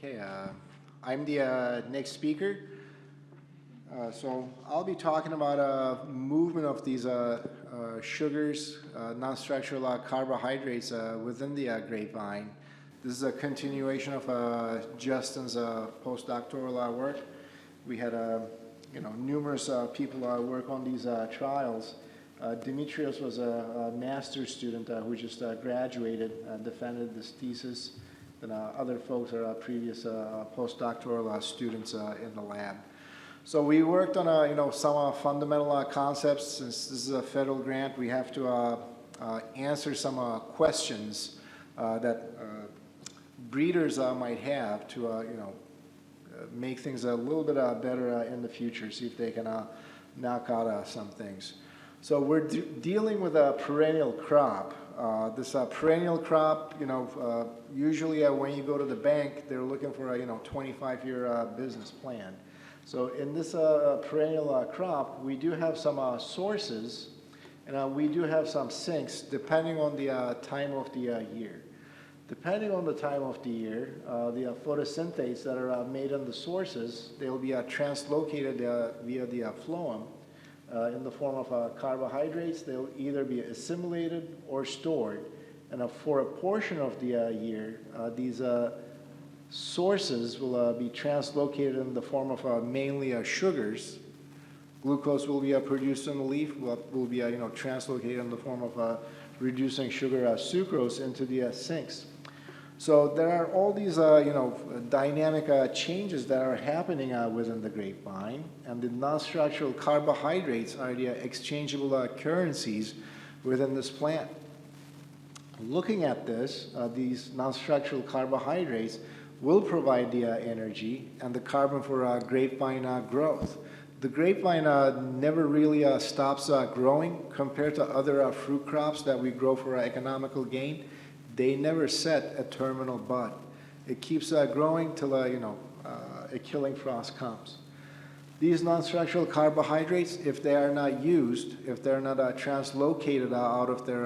Okay, I'm the next speaker. So I'll be talking about movement of these sugars, non-structural carbohydrates within the grapevine. This is a continuation of Justin's postdoctoral work. We had numerous people work on these trials. Demetrios was a master's student who just graduated, defended this thesis. And other folks are previous postdoctoral students in the lab. So we worked on some fundamental concepts. Since this is a federal grant, we have to answer some questions that breeders might have to make things a little bit better in the future. See if they can knock out some things. So we're dealing with a perennial crop. This perennial crop, usually when you go to the bank, they're looking for a 25-year business plan. So in this perennial crop, we do have some sources, and we do have some sinks depending on the time of the year. Depending on the time of the year, the photosynthates that are made on the sources, they'll be translocated via the phloem. In the form of carbohydrates. They'll either be assimilated or stored. And for a portion of the year, these sources will be translocated in the form of mainly sugars. Glucose will be produced in the leaf, will be translocated in the form of reducing sugar sucrose into the sinks. So there are all these dynamic changes that are happening within the grapevine, and the non-structural carbohydrates are the exchangeable currencies within this plant. Looking at this, these non-structural carbohydrates will provide the energy and the carbon for grapevine growth. The grapevine never really stops growing compared to other fruit crops that we grow for economical gain. They never set a terminal bud. It keeps growing till a killing frost comes. These non-structural carbohydrates, if they are not used, if they're not translocated out of their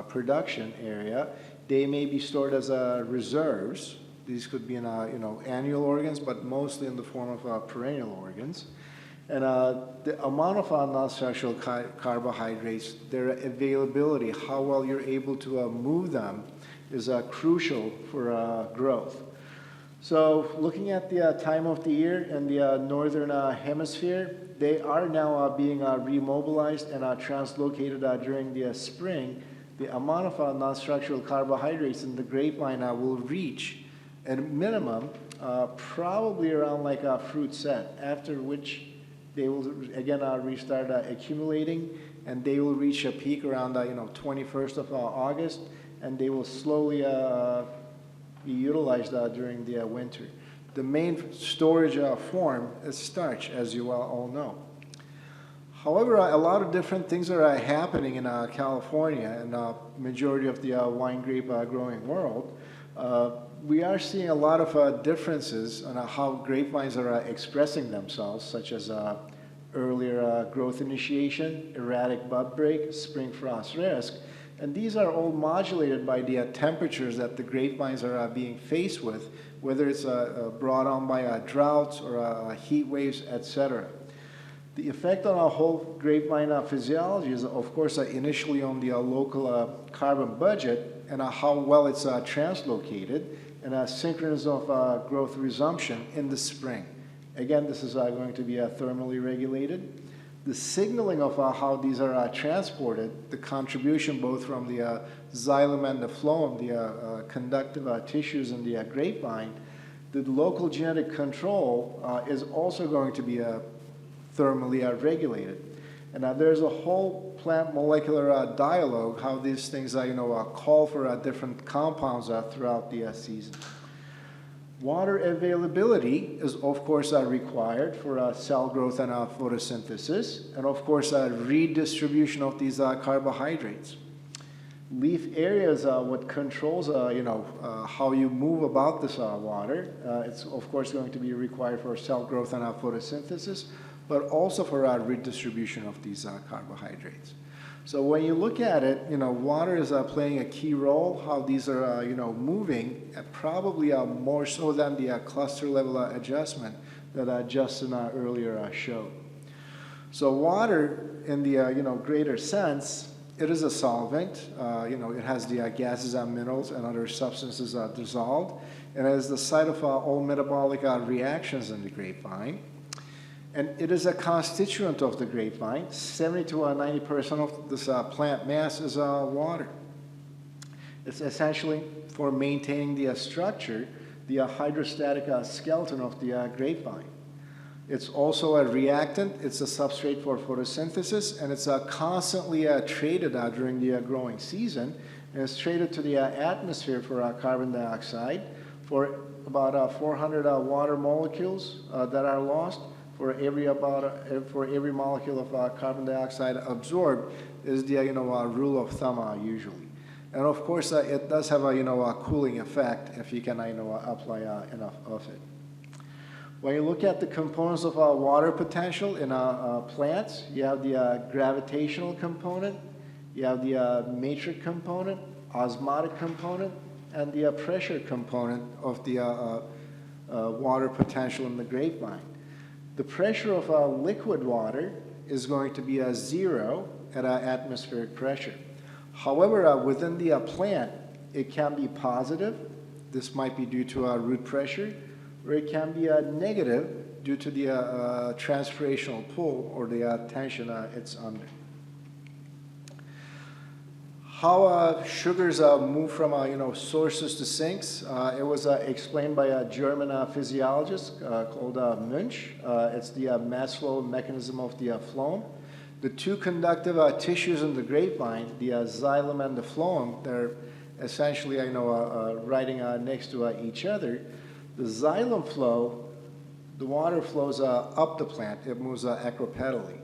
production area, they may be stored as reserves. These could be in annual organs, but mostly in the form of perennial organs. And the amount of non-structural carbohydrates, their availability, how well you're able to move them, is crucial for growth. So looking at the time of the year in the northern hemisphere, they are now being remobilized and translocated during the spring. The amount of non-structural carbohydrates in the grapevine will reach, at a minimum, probably around like a fruit set, after which they will again restart accumulating, and they will reach a peak around 21st of August, and they will slowly be utilized during the winter. The main storage form is starch, as you all know. However, a lot of different things are happening in California and majority of the wine grape growing world. We are seeing a lot of differences on how grapevines are expressing themselves, such as earlier growth initiation, erratic bud break, spring frost risk. And these are all modulated by the temperatures that the grapevines are being faced with, whether it's brought on by droughts or heat waves, etc. The effect on our whole grapevine physiology is, of course, initially on the local carbon budget and how well it's translocated, and a synchronism of growth resumption in the spring. Again, this is going to be thermally regulated. The signaling of how these are transported, the contribution both from the xylem and the phloem, the conductive tissues in the grapevine, the local genetic control is also going to be thermally regulated. And there's a whole plant molecular dialogue, how these things call for different compounds throughout the season. Water availability is, of course, required for cell growth and photosynthesis, and of course, redistribution of these carbohydrates. Leaf area is what controls, how you move about this water. It's, of course, going to be required for cell growth and photosynthesis, but also for redistribution of these carbohydrates. So when you look at it, water is playing a key role, how these are, moving, and probably more so than the cluster level adjustment that Justin earlier showed. So water, in the, greater sense, it is a solvent. It has the gases and minerals and other substances dissolved, and it is the site of all metabolic reactions in the grapevine. And it is a constituent of the grapevine. 70 to 90% of this plant mass is water. It's essentially for maintaining the structure, the hydrostatic skeleton of the grapevine. It's also a reactant. It's a substrate for photosynthesis, and it's constantly traded during the growing season. And it's traded to the atmosphere for carbon dioxide, for about 400 water molecules that are lost. For every molecule of carbon dioxide absorbed is the rule of thumb usually, and of course it does have a cooling effect if you can apply enough of it. When you look at the components of water potential in plants, you have the gravitational component, you have the matrix component, osmotic component, and the pressure component of the water potential in the grapevine. The pressure of liquid water is going to be 0 at atmospheric pressure. However, within the plant, it can be positive. This might be due to root pressure, or it can be negative due to the transpirational pull or the tension it's under. How sugars move from sources to sinks, it was explained by a German physiologist called Munch. It's the mass flow mechanism of the phloem. The two conductive tissues in the grapevine, the xylem and the phloem, they're essentially riding next to each other. The xylem flow, the water flows up the plant. It moves acropedally.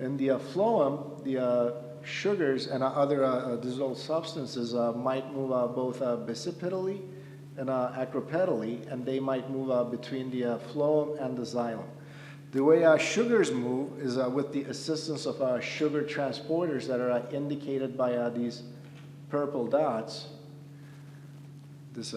In the phloem, the sugars and other dissolved substances might move both bicipitally and acropedally, and they might move between the phloem and the xylem. The way sugars move is with the assistance of sugar transporters that are indicated by these purple dots. This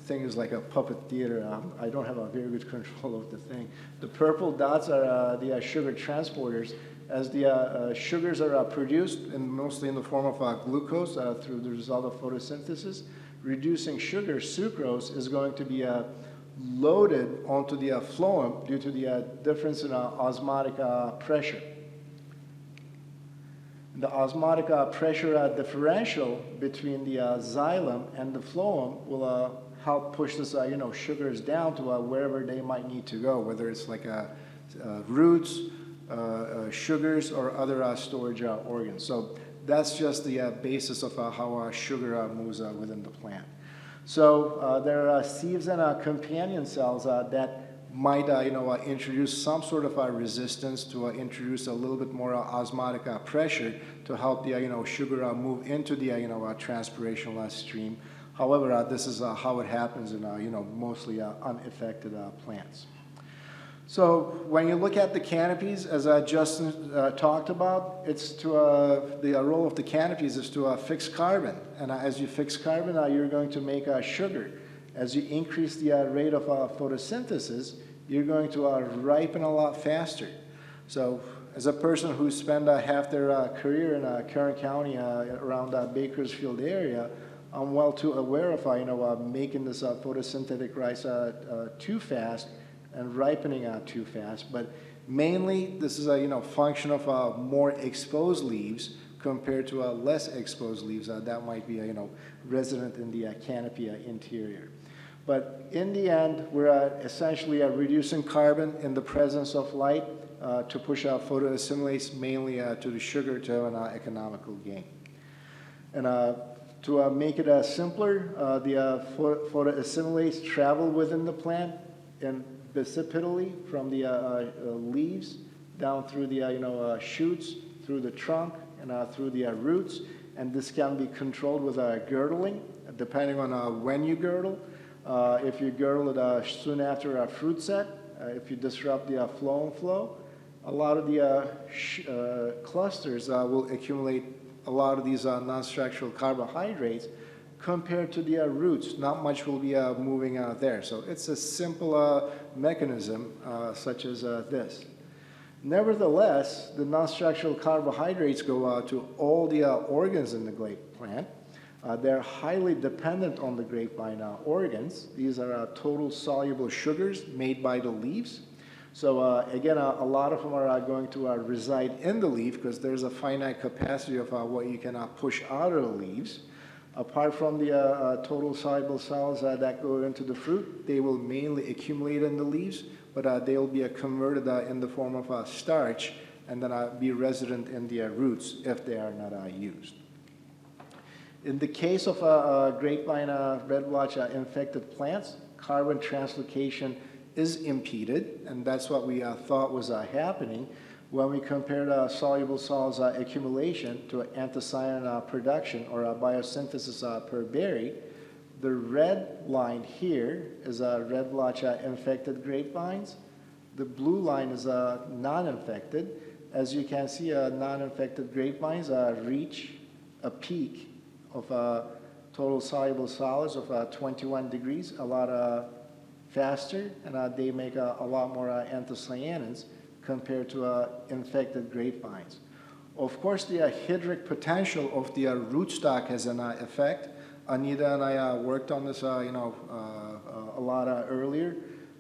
thing is like a puppet theater. I don't have a very good control of the thing. The purple dots are the sugar transporters. As the sugars are produced, and mostly in the form of glucose through the result of photosynthesis, reducing sugar, sucrose, is going to be loaded onto the phloem due to the difference in osmotic pressure. The osmotic pressure differential between the xylem and the phloem will help push this, sugars down to wherever they might need to go, whether it's like roots, sugars, or other storage organs. So that's just the basis of how sugar moves within the plant. So there are sieves and companion cells that might introduce some sort of resistance to introduce a little bit more osmotic pressure to help the sugar move into the transpirational stream. However, this is how it happens in mostly unaffected plants. So when you look at the canopies, as Justin talked about, it's to the role of the canopies is to fix carbon, and as you fix carbon, you're going to make sugar. As you increase the rate of photosynthesis, you're going to ripen a lot faster. So as a person who spent half their career in Kaan County around Bakersfield area, I'm well too aware of making this photosynthetic rice too fast and ripening too fast. But mainly this is a function of more exposed leaves compared to less exposed leaves that might be resident in the canopy interior. But in the end, we're essentially reducing carbon in the presence of light to push out photoassimilates mainly to the sugar to have an economical gain. And to make it simpler, the photoassimilates travel within the plant and bicipitally from the leaves down through the shoots, through the trunk, and through the roots. And this can be controlled with girdling, depending on when you girdle. If you girdle it soon after a fruit set, if you disrupt the phloem flow, a lot of the clusters will accumulate a lot of these non-structural carbohydrates compared to the roots. Not much will be moving out there. So it's a simple mechanism such as this. Nevertheless, the non-structural carbohydrates go out to all the organs in the grape plant. They're highly dependent on the grapevine organs. These are total soluble sugars made by the leaves. So again, a lot of them are going to reside in the leaf because there's a finite capacity of what you can push out of the leaves. Apart from the total soluble cells that go into the fruit, they will mainly accumulate in the leaves, but they will be converted in the form of starch and then be resident in the roots if they are not used. In the case of grapevine red blotch infected plants, carbon translocation is impeded, and that's what we thought was happening when we compared soluble salts accumulation to anthocyanin production or biosynthesis per berry. The red line here is red blotch infected grapevines. The blue line is non-infected. As you can see, non-infected grapevines reach a peak of total soluble solids of 21 degrees, a lot faster, and they make a lot more anthocyanins compared to infected grapevines. Of course, the hydric potential of the rootstock has an effect. Anita and I worked on this, a lot earlier.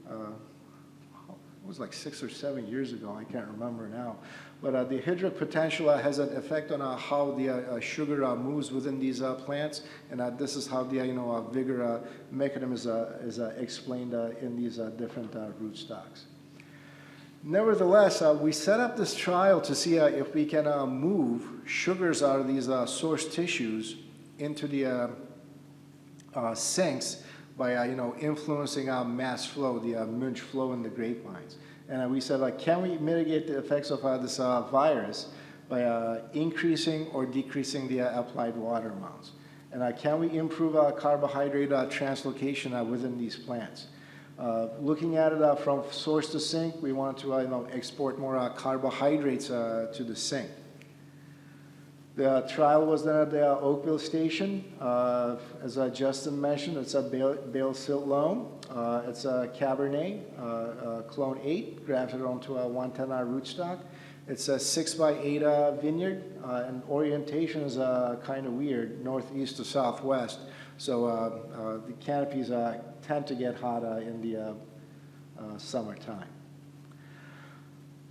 It was like 6 or 7 years ago. I can't remember now. But the hydric potential has an effect on how the sugar moves within these plants, and this is how the vigor mechanism is explained in these different rootstocks. Nevertheless, we set up this trial to see if we can move sugars out of these source tissues into the sinks by influencing mass flow, the Munch flow in the grapevines. And we said, can we mitigate the effects of this virus by increasing or decreasing the applied water amounts? And can we improve carbohydrate translocation within these plants? Looking at it from source to sink, we want to export more carbohydrates to the sink. The trial was done at the Oakville station. As Justin mentioned, it's a bale silt loam. It's a Cabernet, clone 8, grafted onto a 110 rootstock. It's a 6x8 vineyard, and orientation is kind of weird, northeast to southwest. So the canopies tend to get hot in the summertime.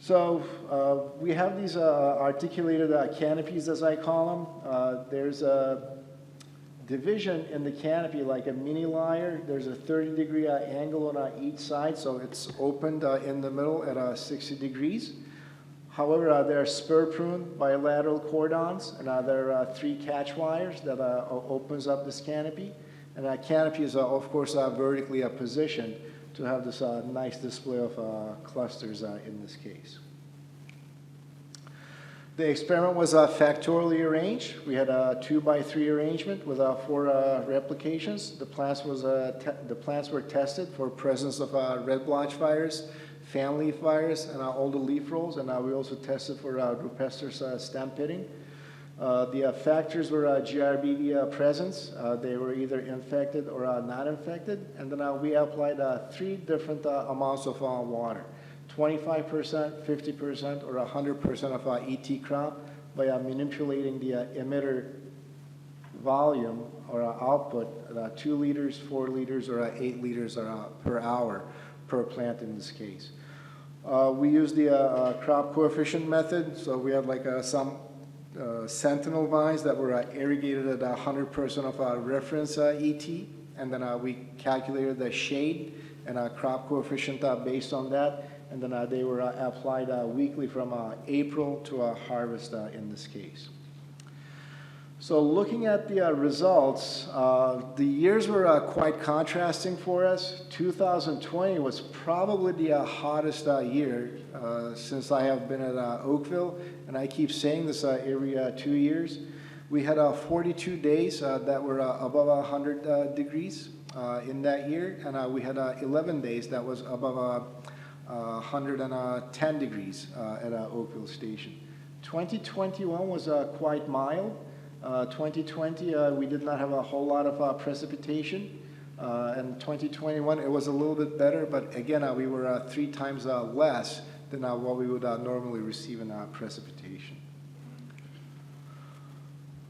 So we have these articulated canopies, as I call them. There's a division in the canopy like a mini lyre. There's a 30-degree angle on each side, so it's opened in the middle at 60 degrees. However, there are spur-pruned bilateral cordons, and there are 3 catch wires that opens up this canopy. And that canopy is, of course, vertically positioned to have this nice display of clusters in this case. The experiment was factorially arranged. We had a 2x3 arrangement with 4 replications. The plants were tested for presence of red blotch virus, fan leaf virus, and all the leaf rolls, and we also tested for rupestris stem pitting. The factors were GRBV presence. They were either infected or not infected. And then we applied 3 different amounts of water, 25%, 50%, or 100% of ET crop by manipulating the emitter volume or output, 2 liters, 4 liters, or 8 liters per hour per plant in this case. We used the crop coefficient method, so we had like some sentinel vines that were irrigated at 100% of our reference ET, and then we calculated the shade and crop coefficient based on that, and then they were applied weekly from April to harvest in this case. So looking at the results, the years were quite contrasting for us. 2020 was probably the hottest year since I have been at Oakville, and I keep saying this every 2 years. We had 42 days that were above 100 degrees in that year, and we had 11 days that was above 110 degrees at Oakville Station. 2021 was quite mild. 2020, we did not have a whole lot of precipitation. And 2021, it was a little bit better, but again, we were 3 times less than what we would normally receive in precipitation.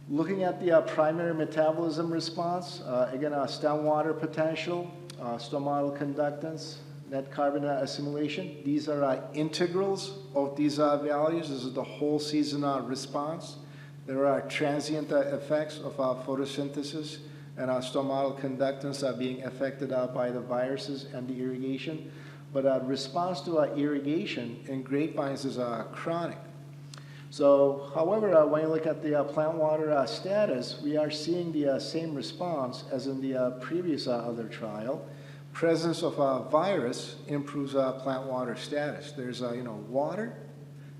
Looking at the primary metabolism response, again, stem water potential, stomatal conductance, net carbon assimilation. These are integrals of these values. This is the whole season response. There are transient effects of photosynthesis and stomatal conductance being affected by the viruses and the irrigation. But response to irrigation in grapevines is chronic. So, however, when you look at the plant water status, we are seeing the same response as in the previous other trial. Presence of virus improves plant water status. There's water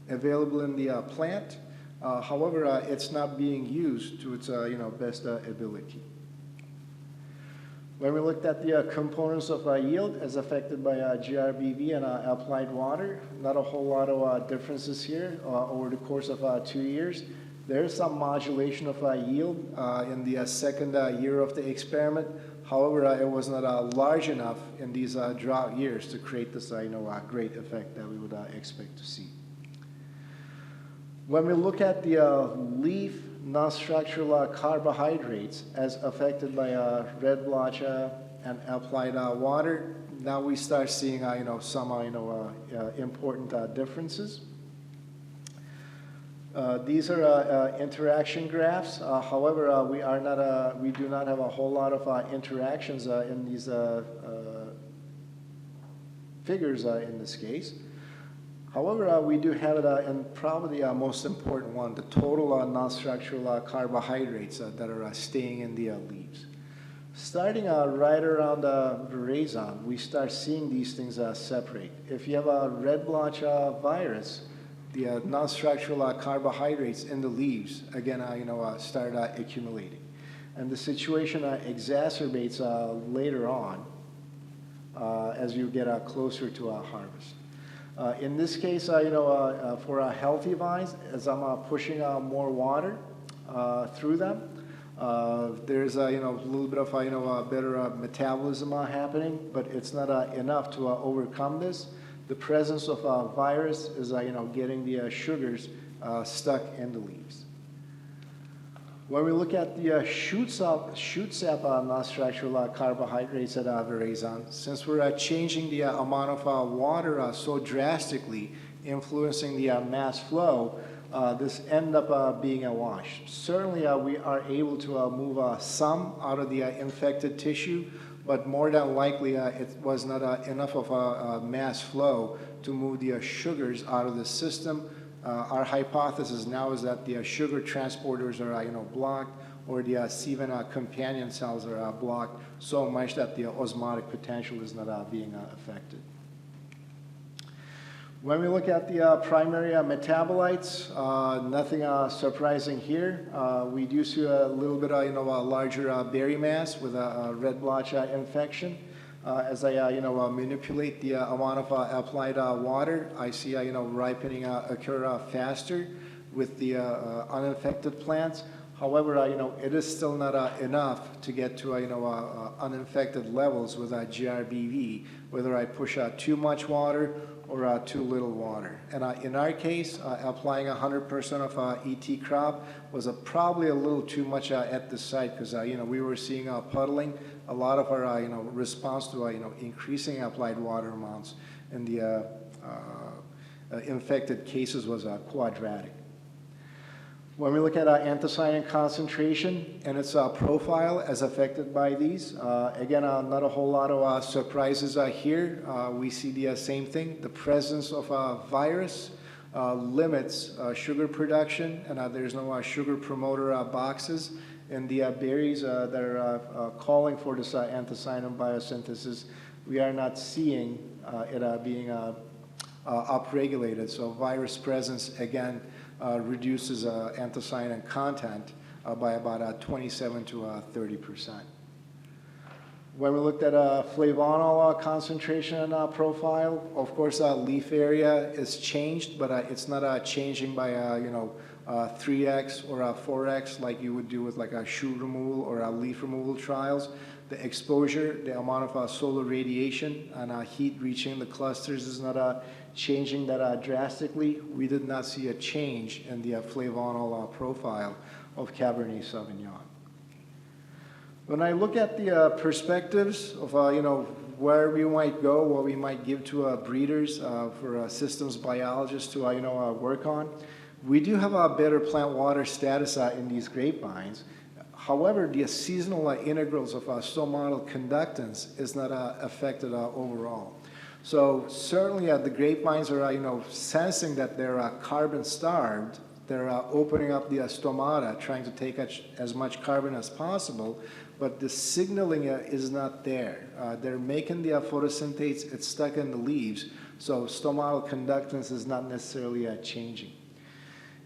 available in the plant. However, it's not being used to its best ability. When we looked at the components of yield as affected by GRBV and applied water, not a whole lot of differences here over the course of 2 years. There is some modulation of yield in the second year of the experiment. However, it was not large enough in these drought years to create this great effect that we would expect to see. When we look at the leaf non-structural carbohydrates as affected by red blotch and applied water, now we start seeing some important differences. These are interaction graphs. However, we do not have a whole lot of interactions in these figures in this case. However, we do have it in probably the most important one, the total non-structural carbohydrates that are staying in the leaves. Starting right around Verazon, we start seeing these things separate. If you have a red blotch virus, the non-structural carbohydrates in the leaves, again, start accumulating. And the situation exacerbates later on as you get closer to harvest. In this case, for healthy vines, as I'm pushing more water through them, there's a little bit of better metabolism happening, but it's not enough to overcome this. The presence of virus is getting the sugars stuck in the leaves. When we look at the shoot sap non-structural carbohydrates at Verazon, since we're changing the amount of water so drastically, influencing the mass flow, this end up being a wash. Certainly, we are able to move some out of the infected tissue, but more than likely, it was not enough of a mass flow to move the sugars out of the system. Our hypothesis now is that the sugar transporters are blocked, or the C-vin companion cells are blocked so much that the osmotic potential is not being affected. When we look at the primary metabolites, nothing surprising here. We do see a little bit a larger berry mass with a red blotch infection. As I manipulate the amount of applied water, I see ripening occur faster with the uninfected plants. However, it is still not enough to get to uninfected levels with GRBV, whether I push too much water or too little water. And in our case, applying 100% of ET crop was probably a little too much at the site, because we were seeing puddling. A lot of our response to increasing applied water amounts in the infected cases was quadratic. When we look at anthocyanin concentration and its profile as affected by these, again, not a whole lot of surprises here. We see the same thing. The presence of virus limits sugar production, and there's no sugar promoter boxes. In the berries that are calling for this anthocyanin biosynthesis, we are not seeing it being upregulated. So virus presence, again, reduces anthocyanin content by about 27 to 30%. When we looked at flavonol concentration profile, of course, leaf area is changed, but it's not changing by 3x or 4x like you would do with like a shoot removal or leaf removal trials. The exposure, the amount of solar radiation and heat reaching the clusters is not changing that drastically. We did not see a change in the flavonol profile of Cabernet Sauvignon. When I look at the perspectives of where we might go, what we might give to breeders for systems biologists to work on, we do have a better plant water status in these grapevines. However, the seasonal integrals of stomatal conductance is not affected overall. So certainly the grapevines are sensing that they're carbon starved. They're opening up the stomata, trying to take as much carbon as possible, but the signaling is not there. They're making the photosynthase, it's stuck in the leaves, so stomatal conductance is not necessarily changing.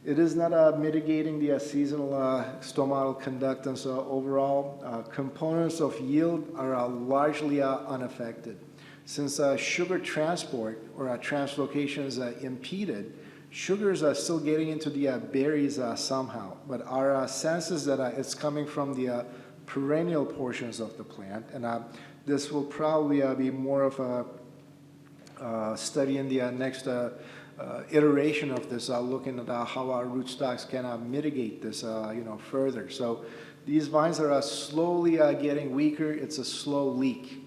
It is not mitigating the seasonal stomatal conductance overall. Components of yield are largely unaffected. Since sugar transport or translocation is impeded, sugars are still getting into the berries somehow, but our sense is that it's coming from the perennial portions of the plant, and this will probably be more of a study in the next iteration of this, looking at how our rootstocks can mitigate this further. So these vines are slowly getting weaker. It's a slow leak.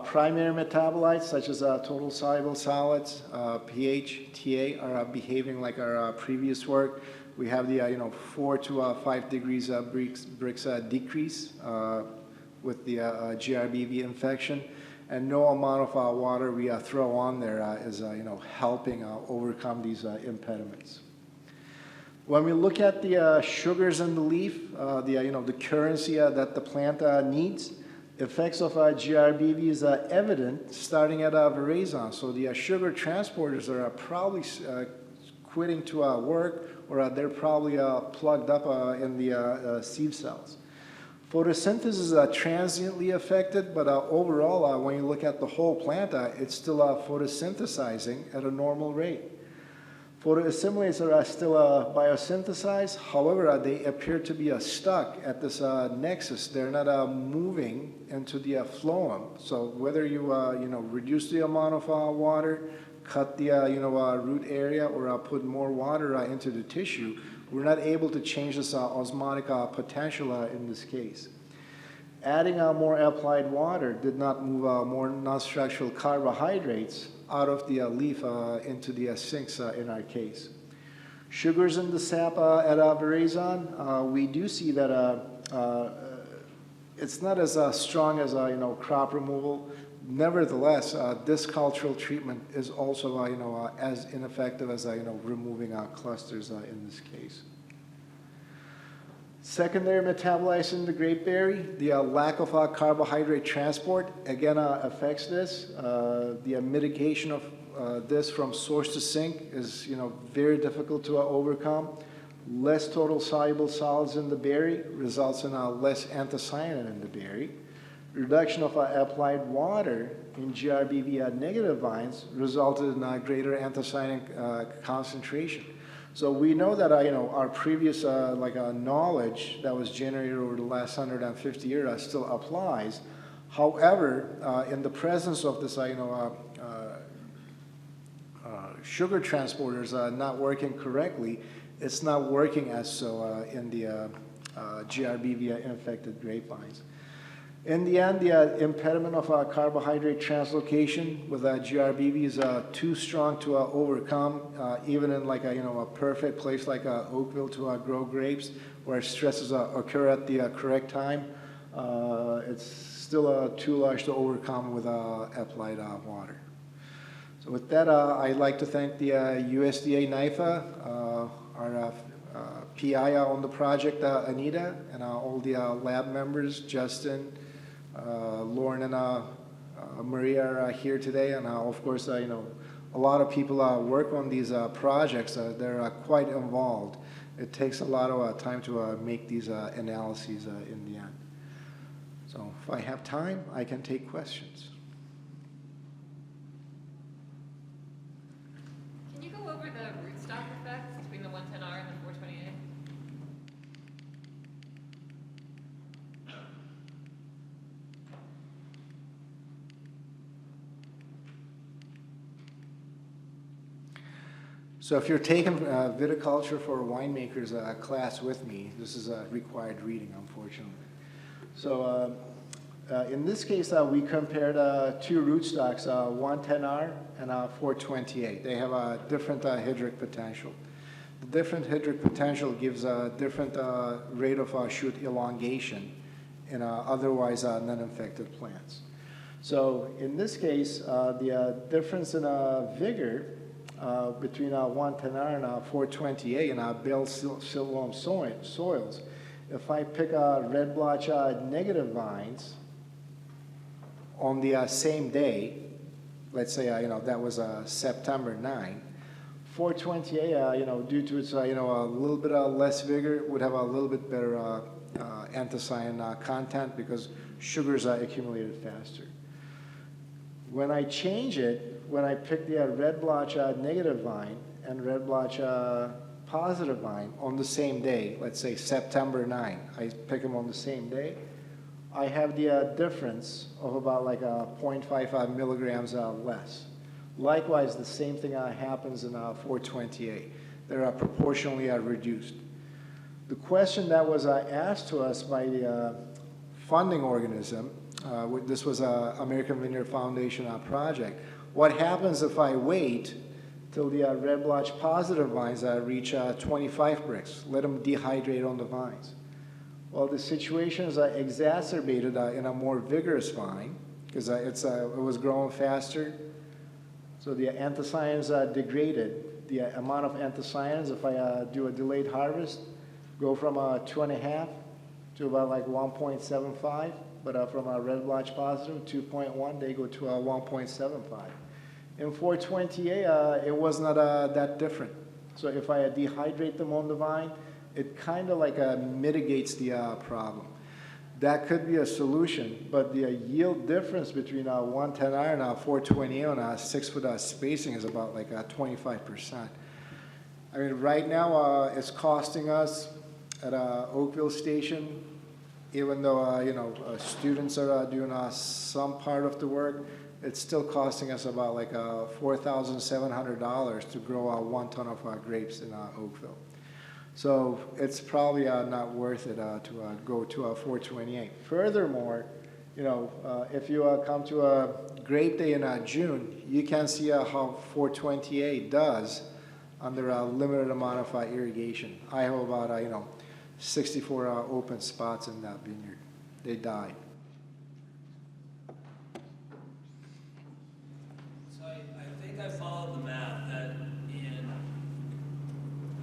Primary metabolites such as total soluble solids, pH, TA are behaving like our previous work. We have the 4 to 5 degrees Brix decrease with the GRBV infection, and no amount of water we throw on there is helping overcome these impediments. When we look at the sugars in the leaf, the currency that the plant needs, effects of GRBV is evident starting at veraison. So the sugar transporters are probably quitting to work, or they're probably plugged up in the sieve cells. Photosynthesis is transiently affected, but overall, when you look at the whole plant, it's still photosynthesizing at a normal rate. Photoassimilates are still biosynthesized. However, they appear to be stuck at this nexus. They're not moving into the phloem. So whether you reduce the amount of water, cut the root area, or put more water into the tissue, we're not able to change this osmotic potential in this case. Adding more applied water did not move more non-structural carbohydrates out of the leaf into the sinks in our case. Sugars in the sap at veraison, we do see that it's not as strong as crop removal. Nevertheless, this cultural treatment is also as ineffective as removing clusters in this case. Secondary metabolites in the grapeberry, the lack of carbohydrate transport again affects this. The mitigation of this from source to sink is very difficult to overcome. Less total soluble solids in the berry results in less anthocyanin in the berry. Reduction of applied water in GRBV negative vines resulted in greater anthocyanin concentration. So we know that our previous knowledge that was generated over the last 150 years still applies. However, in the presence of this sugar transporters not working correctly, it's not working as so in the GRBV infected grapevines. In the end, the impediment of carbohydrate translocation with GRBV is too strong to overcome, even in a perfect place like Oakville to grow grapes, where stresses occur at the correct time. It's still too large to overcome with applied water. So with that, I'd like to thank the USDA NIFA, our PI on the project, Anita, and all the lab members, Justin, Lauren and Maria are here today, and of course, a lot of people work on these projects. They're quite involved. It takes a lot of time to make these analyses in the end. So if I have time, I can take questions. Can you go over the rootstock effects between the 110R and the 420A? So if you're taking viticulture for winemakers class with me, this is a required reading, unfortunately. So in this case, we compared two rootstocks, 110R and 428. They have a different hydric potential. The different hydric potential gives a different rate of shoot elongation in otherwise non-infected plants. So in this case, the difference in vigor between 110R and 428 in our bale siltloam soils, if I pick red blotch negative vines on the same day, let's say that was September 9, 428 due to its a little bit less vigor would have a little bit better anthocyan content because sugars are accumulated faster. When I change it, when I pick the red blotch negative vine and red blotch positive vine on the same day, let's say September 9, I pick them on the same day, I have the difference of about like 0.55 milligrams less. Likewise, the same thing happens in 428. They're proportionally reduced. The question that was asked to us by the funding organism, this was an American Vineyard Foundation project, what happens if I wait till the red blotch positive vines reach 25 bricks, let them dehydrate on the vines? Well, the situation is exacerbated in a more vigorous vine because it was growing faster. So the anthocyans degraded. The amount of anthocyans, if I do a delayed harvest, go from 2.5 to about like 1.75. But from a red blotch positive, 2.1, they go to 1.75. In 420A, it was not that different. So if I dehydrate them on the vine, it kind of like mitigates the problem. That could be a solution, but the yield difference between 110R and 420A on a 6-foot spacing is about like 25%. I mean, right now it's costing us at Oakville Station, even though students are doing some part of the work, it's still costing us about like $4,700 to grow 1 ton of grapes in Oakville. So it's probably not worth it to go to 428. Furthermore, if you come to a grape day in June, you can see how 428 does under a limited amount of irrigation. I have about 64 open spots in that vineyard. They died. So I think I followed the math that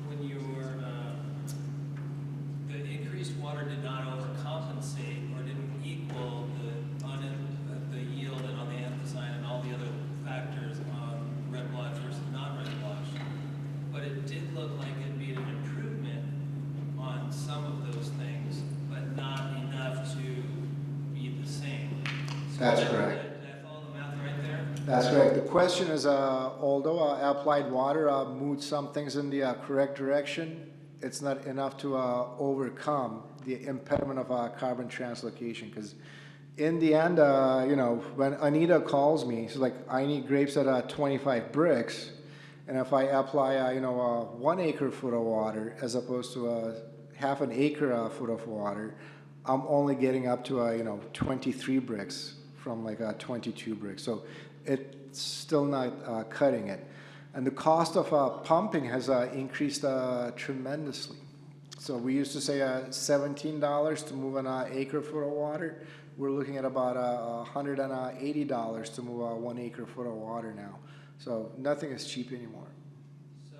when you were the increased water did not overcompensate or didn't equal the yield and on the anthracene and all the other factors on red blotch versus non-red blotch, but it did look like it'd be an improvement on some of those things, but not enough to be the same. So That's correct. Did I follow the math right there? That's correct. The question is, although applied water moved some things in the correct direction, it's not enough to overcome the impediment of carbon translocation. Because in the end, when Anita calls me, she's like, I need grapes at 25 bricks, and if I apply, 1 acre foot of water as opposed to half an acre foot of water, I'm only getting up to 23 bricks from like 22 bricks. So it's still not cutting it. And the cost of pumping has increased tremendously. So we used to say $17 to move an acre foot of water. We're looking at about $180 to move 1 acre foot of water now. So nothing is cheap anymore. So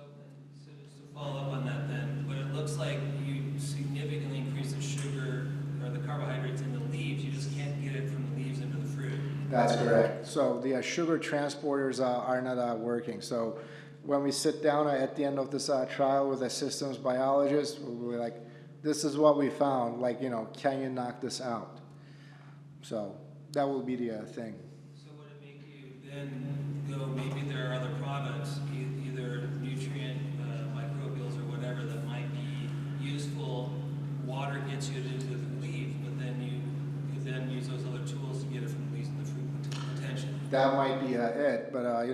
just to follow up on that then, but it looks like you significantly increase the sugar or the carbohydrates in the leaves. You just can't get it from the leaves into the fruit. That's correct. So the sugar transporters are not working. So when we sit down at the end of this trial with a systems biologist, we'll be like, this is what we found. Like, can you knock this out? So that will be the thing. So would it make you then go, maybe there are other products, either nutrient, microbials or whatever that might be useful, water gets you into the leaf, but then you could then use those other tools to get it from the leaves and the fruit potential. That might be it, but I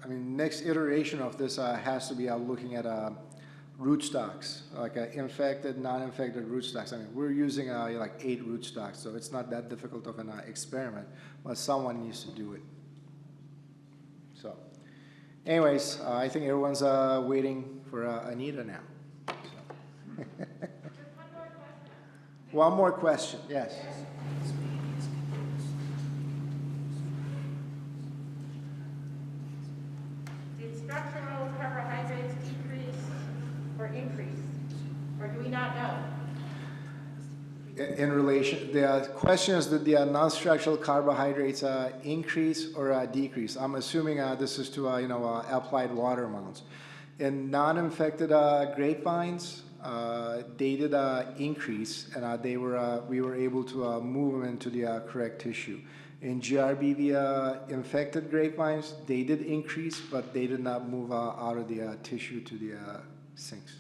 mean, next iteration of this has to be looking at rootstocks, like infected, non-infected rootstocks. I mean, we're using like 8 rootstocks, so it's not that difficult of an experiment, but someone needs to do it. So, anyways, I think everyone's waiting for Anita now. So. One more question, yes. Did structural carbohydrates decrease or increase? Or do we not know? In relation, the question is, did the non-structural carbohydrates increase or decrease? I'm assuming this is to applied water amounts. In non-infected grapevines, they did increase, and we were able to move them into the correct tissue. In GRBV infected grapevines, they did increase, but they did not move out of the tissue to the sinks.